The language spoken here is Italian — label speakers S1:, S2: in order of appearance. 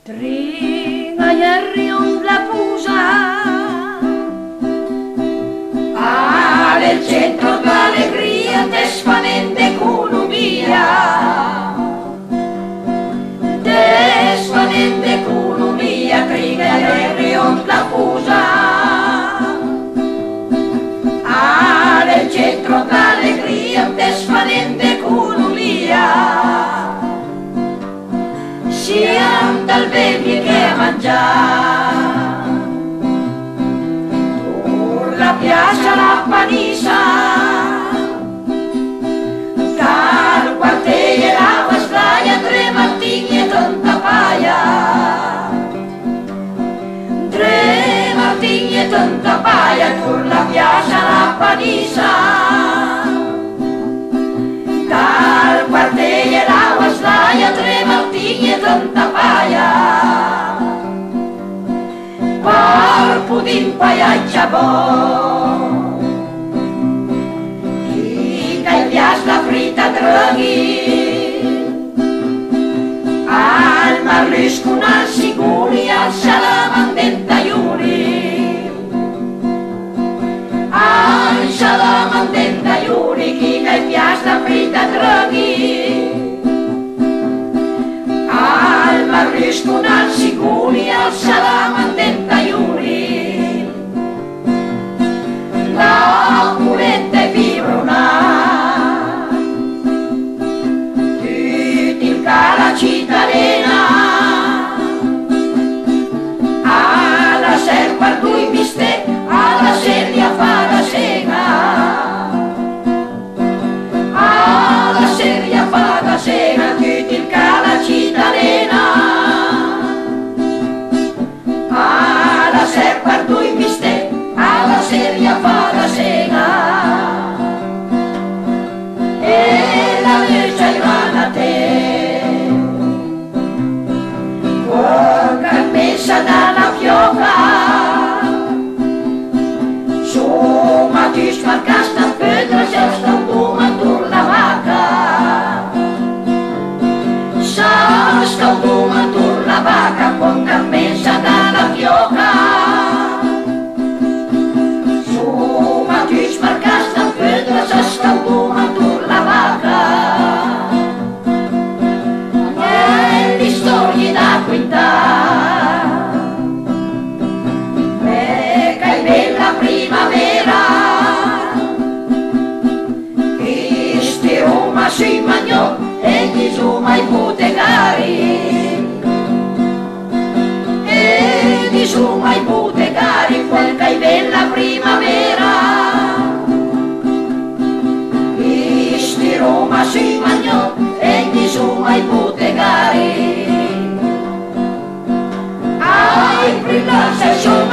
S1: Tringa ieri la pusa al centro d'allegria desfanente economia, desfanente economia. Tringa ieri la pusa al centro d'allegria desfanente economia. Siamo dal baby che a mangiare, la piazza la panissa, dal quartiere la vastaia, tre martini e tanta paia, tre martini e tanta paia, tur la piazza la panissa, dal quartiere la vastaia, tre martini e tanta paia, corpo di paia buon, chi caglias la frita draghi, al marrisco al sicuri, al salamandenta iuri, al salamandenta iuri, chi caglias la frita draghi, al marrisco al sicuri, al salamandenta iuri, la puletta e vibrona, tutti il cala cittadina, alla ser guardo i miste, alla seria fa la sega, alla seria fa la sega, tutti il cala cittadina, alla ser guardo i miste, alla seria fa la sega, e la legge rimane a te, con messa dalla fioca, su ma ti smarcasta pedra, se sta un dumatur la vaca, sa sta un dumatur la vaca, con messa dalla fioca, su ma ti smarcasta pedra, se sta un dumatur la vaca, nelle storie da quintare, che bella primavera, sti Roma si mangiò e gli suma i bottegari, e gli suma i bottegari, quel che bella primavera, sti Roma si mangiò e gli suma i bottegari, ai brillare se sono